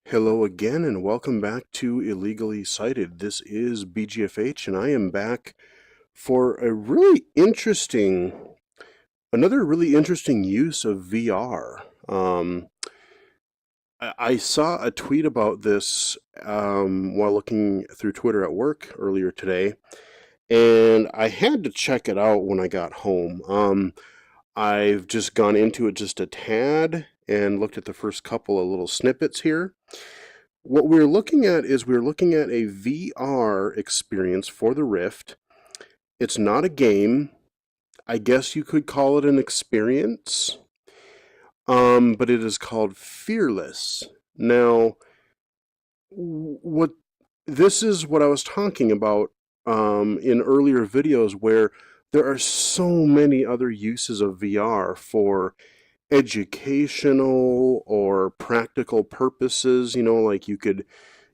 Hello again, and welcome back to Illegally Cited. This is BGFH, and I am back for another really interesting use of VR. I saw a tweet about this while looking through Twitter at work earlier today, and I had to check it out when I got home. I've just gone into it just a tad and looked at the first couple of little snippets here. What we're looking at a VR experience for the Rift. It's not a game. I guess you could call it an experience. But it is called Fearless. Now, what this is what I was talking about in earlier videos, where there are so many other uses of VR for educational or practical purposes. Like you could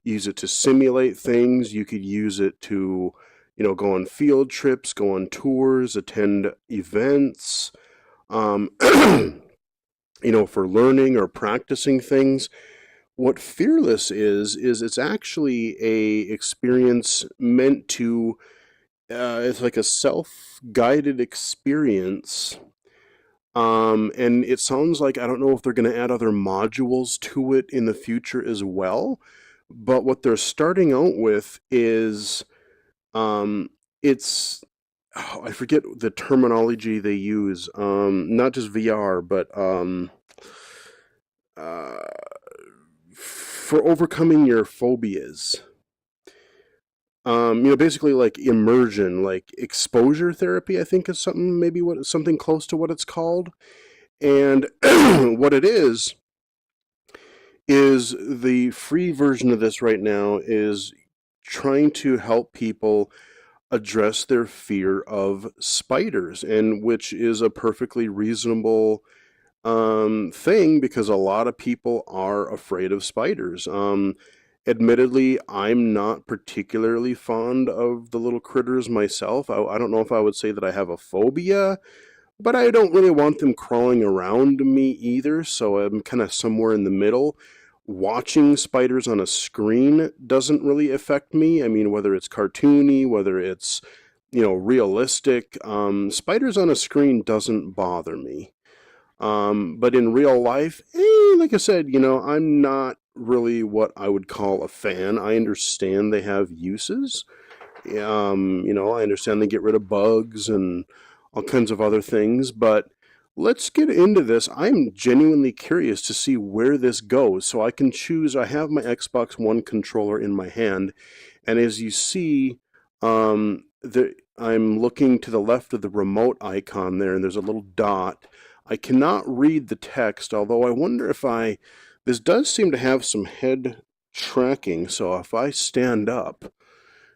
use it to simulate things. You could use it to, go on field trips, go on tours, attend events, for learning or practicing things. What Fearless is it's actually a experience meant to, it's like a self-guided experience. And it sounds like, I don't know if they're going to add other modules to it in the future as well, but what they're starting out with is, it's, I forget the terminology they use, not just VR, but, uh, for overcoming your phobias. Basically like immersion, like exposure therapy, I think is something close to what it's called. And what it is the free version of this right now is trying to help people address their fear of spiders, and which is a perfectly reasonable thing, because a lot of people are afraid of spiders. Admittedly, I'm not particularly fond of the little critters myself. I don't know if I would say that I have a phobia, but I don't really want them crawling around me either, so I'm kind of somewhere in the middle. Watching spiders on a screen doesn't really affect me. I mean, whether it's cartoony, whether it's, realistic, spiders on a screen doesn't bother me. But in real life, like I said, I'm not really what I would call a fan. I understand they have uses. I understand they get rid of bugs and all kinds of other things, but let's get into this. I'm genuinely curious to see where this goes. So I can choose, I have my Xbox One controller in my hand, and as you see, I'm looking to the left of the remote icon there, and there's a little dot. I cannot read the text, although I wonder if this does seem to have some head tracking, so if I stand up,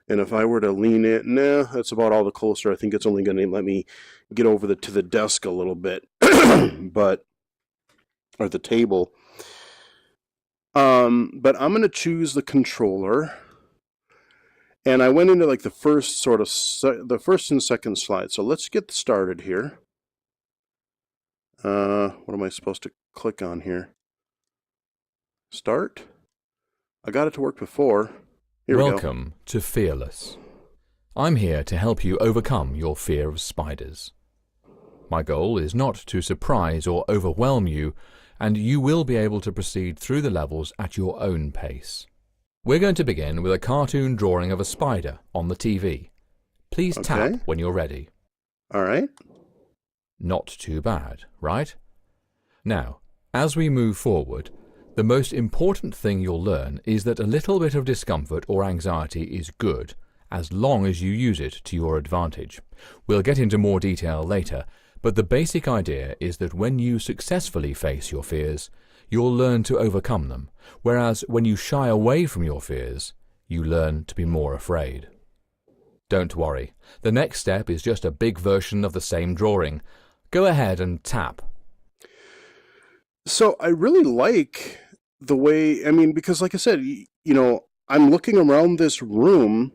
and if I were to lean in, nah, that's about all the closer. I think it's only going to let me get over to the desk a little bit, or the table. But I'm going to choose the controller, and I went into like the first and second slide. So let's get started here. What am I supposed to click on here? Start? I got it to work before. Here we go. Welcome to Fearless. I'm here to help you overcome your fear of spiders. My goal is not to surprise or overwhelm you, and you will be able to proceed through the levels at your own pace. We're going to begin with a cartoon drawing of a spider on the TV. Please tap when you're ready. All right. Not too bad, right? Now, as we move forward, the most important thing you'll learn is that a little bit of discomfort or anxiety is good, as long as you use it to your advantage. We'll get into more detail later, but the basic idea is that when you successfully face your fears, you'll learn to overcome them, whereas when you shy away from your fears, you learn to be more afraid. Don't worry, the next step is just a big version of the same drawing. Go ahead and tap. So I really like the way, because like I said, I'm looking around this room,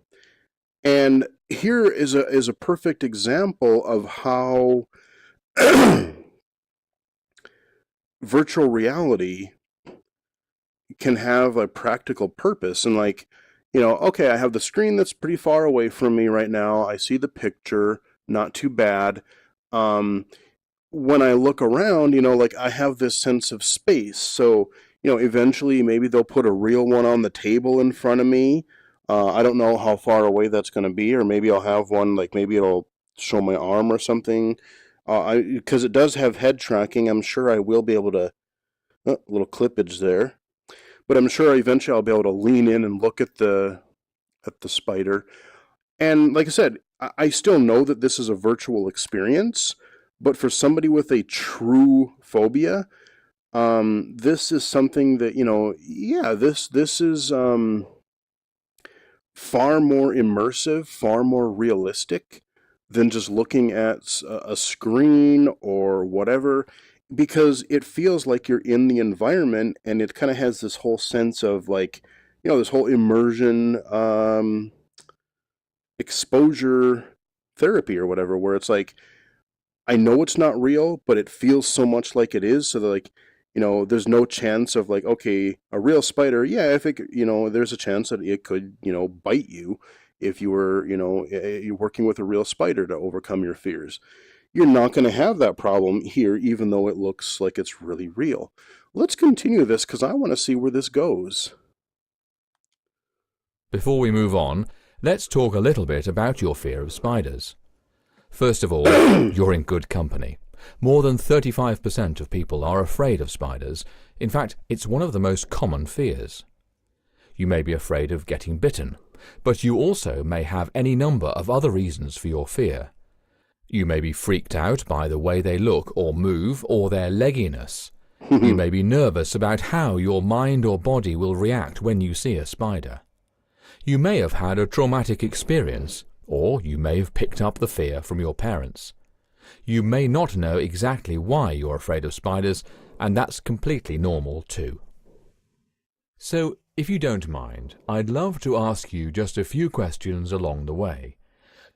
and here is a perfect example of how virtual reality can have a practical purpose. And like, okay, I have the screen that's pretty far away from me right now. I see the picture, not too bad. When I look around, like I have this sense of space. So, eventually maybe they'll put a real one on the table in front of me. I don't know how far away that's going to be, or maybe I'll have one, like maybe it'll show my arm or something. Because it does have head tracking, I'm sure I will be able to, little clippage there. But I'm sure eventually I'll be able to lean in and look at the spider. And like I said, I still know that this is a virtual experience, but for somebody with a true phobia, this is something that, yeah, this is far more immersive, far more realistic than just looking at a screen or whatever, because it feels like you're in the environment, and it kind of has this whole sense of like, this whole immersion, exposure therapy or whatever, where it's like, I know it's not real, but it feels so much like it is. So that like, there's no chance of like, okay, a real spider, yeah, if it, there's a chance that it could, bite you if you were, you're working with a real spider to overcome your fears. You're not going to have that problem here, even though it looks like it's really real. Let's continue this because I want to see where this goes. Before we move on, let's talk a little bit about your fear of spiders. First of all, you're in good company. More than 35% of people are afraid of spiders. In fact, it's one of the most common fears. You may be afraid of getting bitten, but you also may have any number of other reasons for your fear. You may be freaked out by the way they look or move, or their legginess. You may be nervous about how your mind or body will react when you see a spider. You may have had a traumatic experience, or you may have picked up the fear from your parents. You may not know exactly why you're afraid of spiders, and that's completely normal too. So, if you don't mind, I'd love to ask you just a few questions along the way.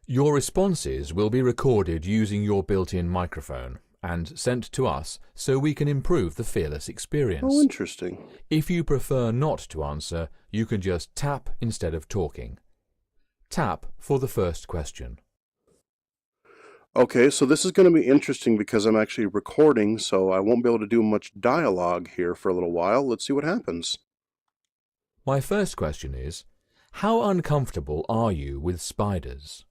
Your responses will be recorded using your built-in microphone and sent to us so we can improve the fearless experience. Oh, interesting. If you prefer not to answer, you can just tap instead of talking. Tap for the first question. Okay, so this is going to be interesting because I'm actually recording, so I won't be able to do much dialogue here for a little while. Let's see what happens. My first question is, how uncomfortable are you with spiders?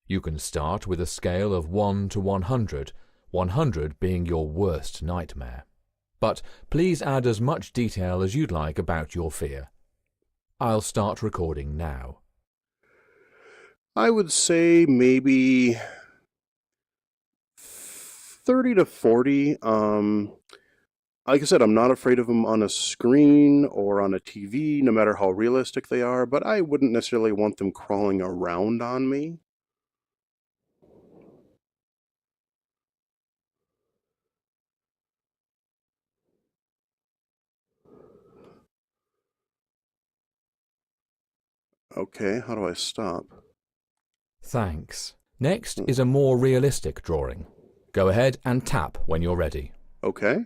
You can start with a scale of 1 to 100, 100 being your worst nightmare. But please add as much detail as you'd like about your fear. I'll start recording now. I would say maybe 30 to 40. Like I said, I'm not afraid of them on a screen or on a TV, no matter how realistic they are, but I wouldn't necessarily want them crawling around on me. Okay, how do I stop? Thanks. Next is a more realistic drawing. Go ahead and tap when you're ready. Okay.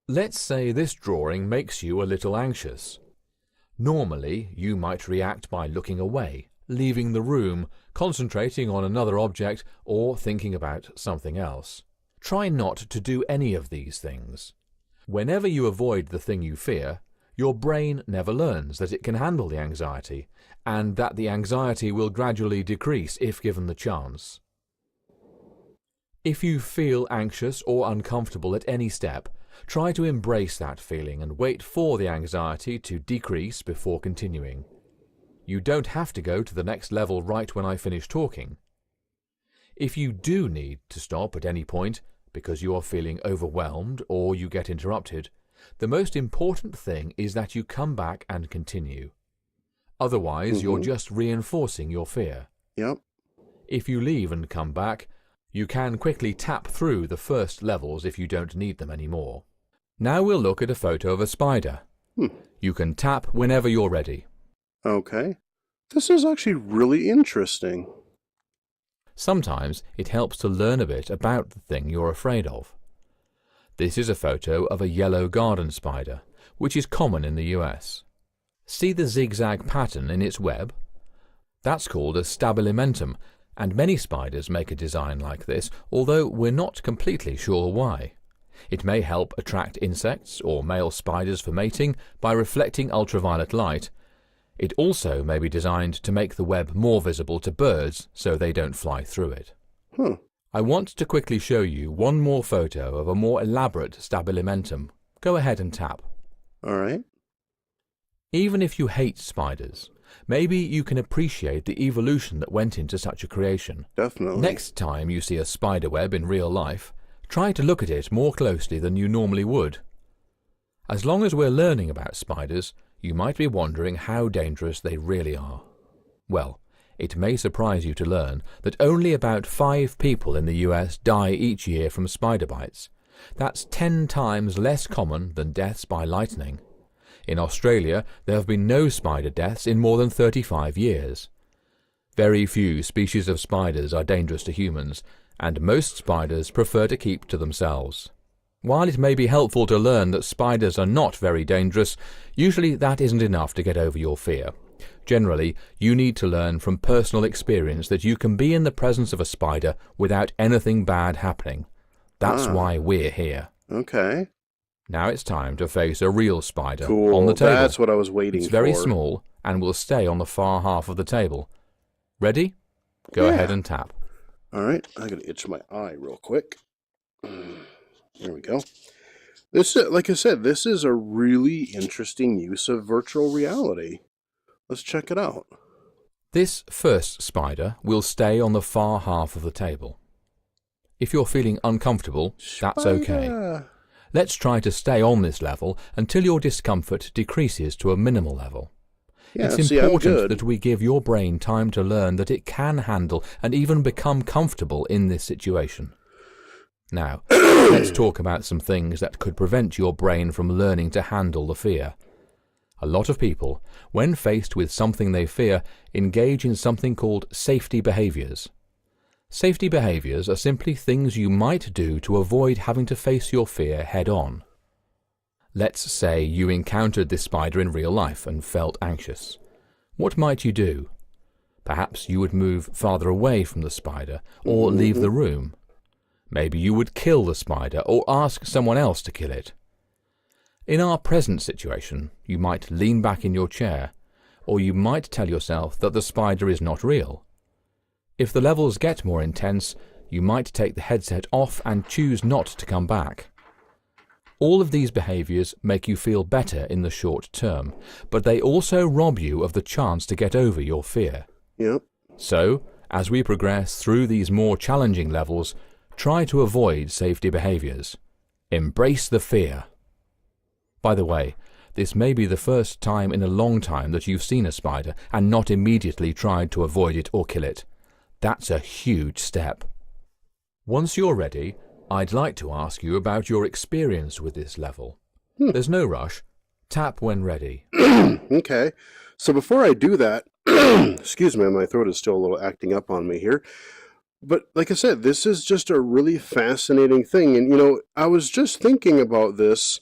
Let's say this drawing makes you a little anxious. Normally, you might react by looking away, leaving the room, concentrating on another object, or thinking about something else. Try not to do any of these things. Whenever you avoid the thing you fear, your brain never learns that it can handle the anxiety, and that the anxiety will gradually decrease if given the chance. If you feel anxious or uncomfortable at any step, try to embrace that feeling and wait for the anxiety to decrease before continuing. You don't have to go to the next level right when I finish talking. If you do need to stop at any point because you are feeling overwhelmed or you get interrupted, the most important thing is that you come back and continue. Otherwise, you're just reinforcing your fear. Yep. If you leave and come back, you can quickly tap through the first levels if you don't need them anymore. Now we'll look at a photo of a spider. You can tap whenever you're ready. Okay. This is actually really interesting. Sometimes it helps to learn a bit about the thing you're afraid of. This is a photo of a yellow garden spider, which is common in the US. See the zigzag pattern in its web? That's called a stabilimentum, and many spiders make a design like this, although we're not completely sure why. It may help attract insects or male spiders for mating by reflecting ultraviolet light. It also may be designed to make the web more visible to birds so they don't fly through it. I want to quickly show you one more photo of a more elaborate stabilimentum. Go ahead and tap. All right. Even if you hate spiders, maybe you can appreciate the evolution that went into such a creation. Definitely. Next time you see a spider web in real life, try to look at it more closely than you normally would. As long as we're learning about spiders, you might be wondering how dangerous they really are. Well, it may surprise you to learn that only about 5 people in the US die each year from spider bites. That's 10 times less common than deaths by lightning. In Australia, there have been no spider deaths in more than 35 years. Very few species of spiders are dangerous to humans, and most spiders prefer to keep to themselves. While it may be helpful to learn that spiders are not very dangerous, usually that isn't enough to get over your fear. Generally, you need to learn from personal experience that you can be in the presence of a spider without anything bad happening. That's why we're here. Okay. Now it's time to face a real spider Cool. on the table. That's what I was waiting for. It's very small and will stay on the far half of the table. Ready? Go ahead and tap. All right. I gotta itch my eye real quick. There we go. This, like I said, this is a really interesting use of virtual reality. Let's check it out. This first spider will stay on the far half of the table. If you're feeling uncomfortable, that's okay. Spider. Let's try to stay on this level until your discomfort decreases to a minimal level. Yeah, It's see, I'm important good. that we give your brain time to learn that it can handle and even become comfortable in this situation. Now, let's talk about some things that could prevent your brain from learning to handle the fear. A lot of people, when faced with something they fear, engage in something called safety behaviors. Safety behaviors are simply things you might do to avoid having to face your fear head-on. Let's say you encountered this spider in real life and felt anxious. What might you do? Perhaps you would move farther away from the spider or leave the room. Maybe you would kill the spider or ask someone else to kill it. In our present situation, you might lean back in your chair, or you might tell yourself that the spider is not real. If the levels get more intense, you might take the headset off and choose not to come back. All of these behaviors make you feel better in the short term, but they also rob you of the chance to get over your fear. Yep. So, as we progress through these more challenging levels, try to avoid safety behaviors. Embrace the fear. By the way, this may be the first time in a long time that you've seen a spider and not immediately tried to avoid it or kill it. That's a huge step. Once you're ready, I'd like to ask you about your experience with this level. There's no rush. Tap when ready. Okay. So before I do that, excuse me, my throat is still a little acting up on me here. But like I said, this is just a really fascinating thing. And, I was just thinking about this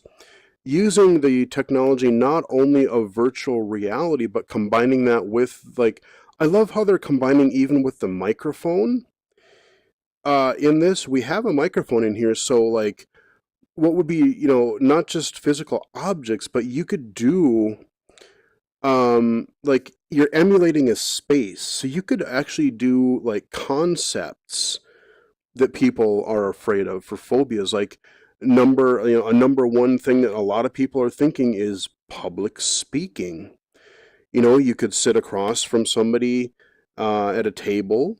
using the technology not only of virtual reality, but combining that with, I love how they're combining even with the microphone. In this, we have a microphone in here, so, what would be, not just physical objects, but you could do, you're emulating a space. So you could actually do, concepts that people are afraid of for phobias, a number one thing that a lot of people are thinking is public speaking. You could sit across from somebody at a table.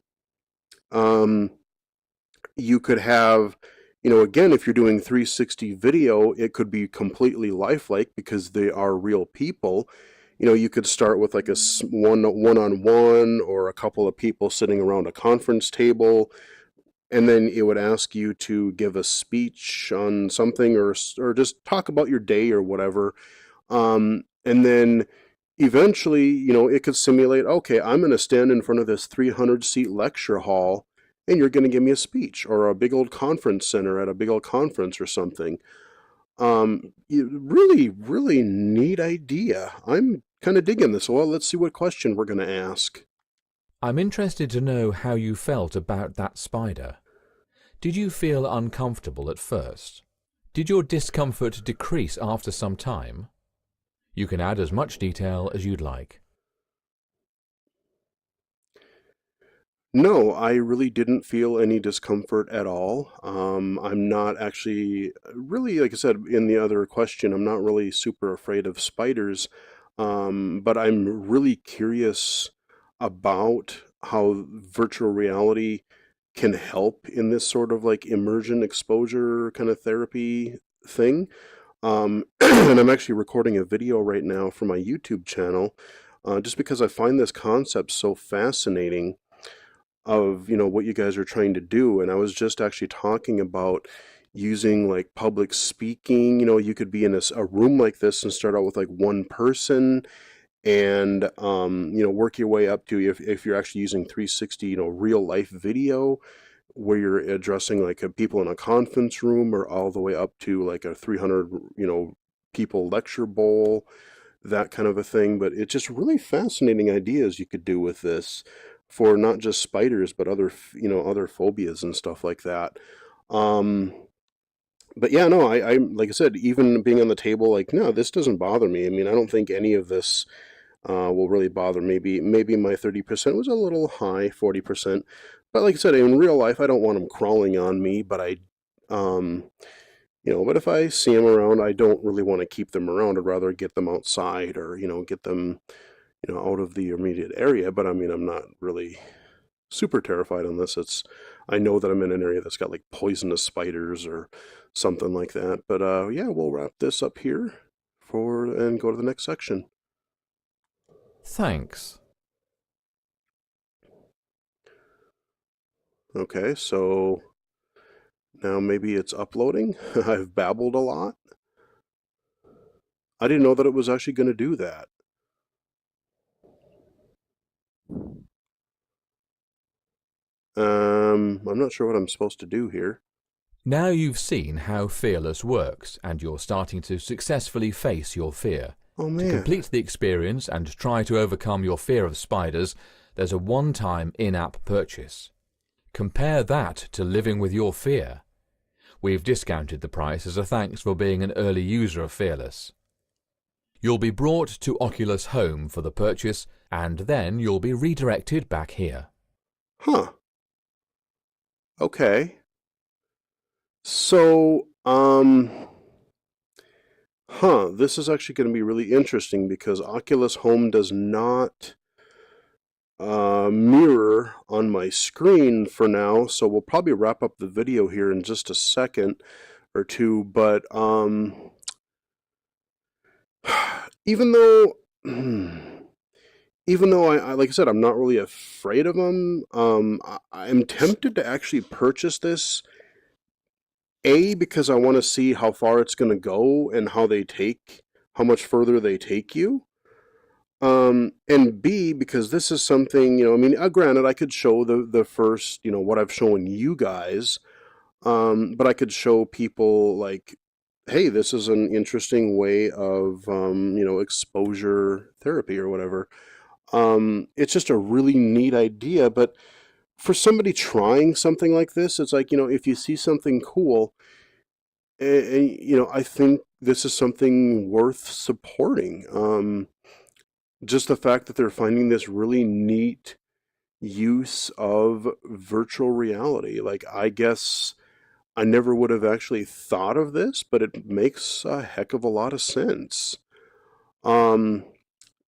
You could have, again, if you're doing 360 video, it could be completely lifelike because they are real people. You could start with a one-on-one or a couple of people sitting around a conference table, and then it would ask you to give a speech on something or just talk about your day or whatever. And then eventually, it could simulate, okay, I'm going to stand in front of this 300-seat lecture hall and you're going to give me a speech or a big old conference center at a big old conference or something. Really, really neat idea. I'm kind of digging this. Well, let's see what question we're going to ask. I'm interested to know how you felt about that spider. Did you feel uncomfortable at first? Did your discomfort decrease after some time? You can add as much detail as you'd like. No, I really didn't feel any discomfort at all. I'm not actually really, like I said in the other question, I'm not really super afraid of spiders, but I'm really curious about how virtual reality can help in this sort of like immersion exposure kind of therapy thing. And I'm actually recording a video right now for my YouTube channel, just because I find this concept so fascinating of what you guys are trying to do. And I was just actually talking about using like public speaking. You could be in a room like this and start out with like one person, and work your way up to, if you're actually using 360, real life video, where you're addressing like people in a conference room, or all the way up to like a 300 people lecture bowl, that kind of a thing. But it's just really fascinating ideas you could do with this for not just spiders, but other phobias and stuff like that. Um, but yeah, no, I like I said, even being on the table, like, no, this doesn't bother me. I mean, I don't think any of this will really bother. Maybe my 30% was a little high, 40%. But like I said, in real life, I don't want them crawling on me. Um, but if I see them around, I don't really want to keep them around. I'd rather get them outside, or get them out of the immediate area. But I mean, I'm not really super terrified unless I know that I'm in an area that's got like poisonous spiders or something like that. But yeah, we'll wrap this up here and go to the next section. Thanks. Okay, so now maybe it's uploading. I've babbled a lot. I didn't know that it was actually going to do that. I'm not sure what I'm supposed to do here. Now you've seen how Fearless works and you're starting to successfully face your fear. Oh To man. complete the experience and try to overcome your fear of spiders, there's a one-time in-app purchase. Compare that to living with your fear. We've discounted the price as a thanks for being an early user of Fearless. You'll be brought to Oculus Home for the purchase, and then you'll be redirected back here. Huh. Okay. So, this is actually going to be really interesting because Oculus Home does not mirror on my screen for now. So we'll probably wrap up the video here in just a second or two. But even though, even though like I said, I'm not really afraid of them, I'm tempted to actually purchase this. A, because I want to see how far it's going to go and how much further they take you. And B, because this is something, I mean, granted, I could show the first, what I've shown you guys, but I could show people like, hey, this is an interesting way of, exposure therapy or whatever. It's just a really neat idea, but for somebody trying something like this, it's like, if you see something cool, and I think this is something worth supporting. Just the fact that they're finding this really neat use of virtual reality. Like, I guess I never would have actually thought of this, but it makes a heck of a lot of sense. Um,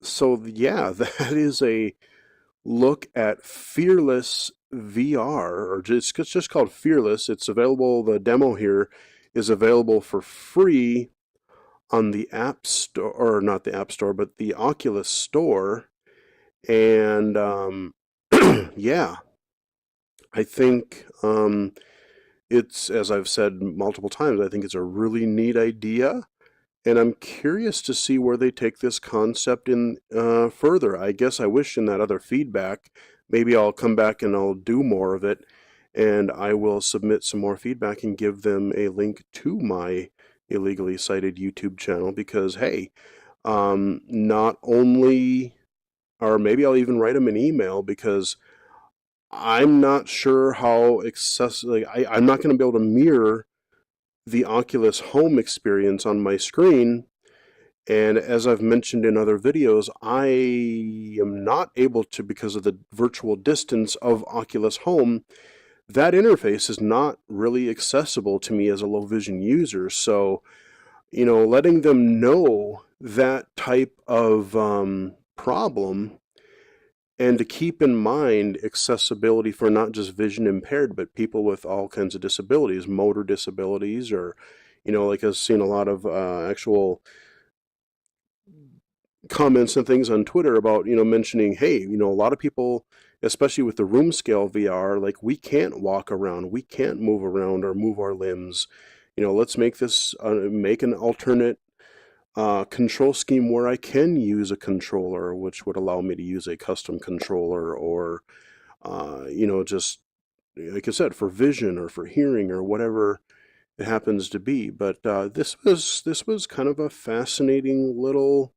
so yeah, that is a look at Fearless VR, or it's just called Fearless. It's available, the demo here is available for free on the App Store, or not the App Store, but the Oculus Store. And yeah, I think it's, as I've said multiple times, I think it's a really neat idea. And I'm curious to see where they take this concept in further. I guess I wish in that other feedback, maybe I'll come back and I'll do more of it and I will submit some more feedback and give them a link to my illegally cited YouTube channel because, hey, not only, or maybe I'll even write them an email because I'm not sure how accessible, I'm not going to be able to mirror the Oculus Home experience on my screen. And as I've mentioned in other videos, I am not able to, because of the virtual distance of Oculus Home, that interface is not really accessible to me as a low vision user. So, letting them know that type of problem, and to keep in mind accessibility for not just vision impaired, but people with all kinds of disabilities, motor disabilities, or, like I've seen a lot of actual comments and things on Twitter about, mentioning, hey, a lot of people, especially with the room scale VR, like we can't walk around, we can't move around or move our limbs. Let's make this, make an alternate control scheme where I can use a controller, which would allow me to use a custom controller, or, just like I said, for vision or for hearing or whatever it happens to be. But this was kind of a fascinating little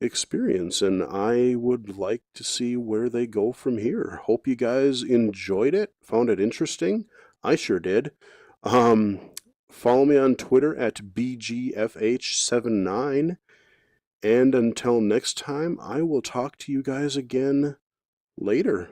experience, and I would like to see where they go from here. Hope you guys enjoyed it, found it interesting. I sure did. Um, Follow me on Twitter at BGFH79, and until next time, I will talk to you guys again later.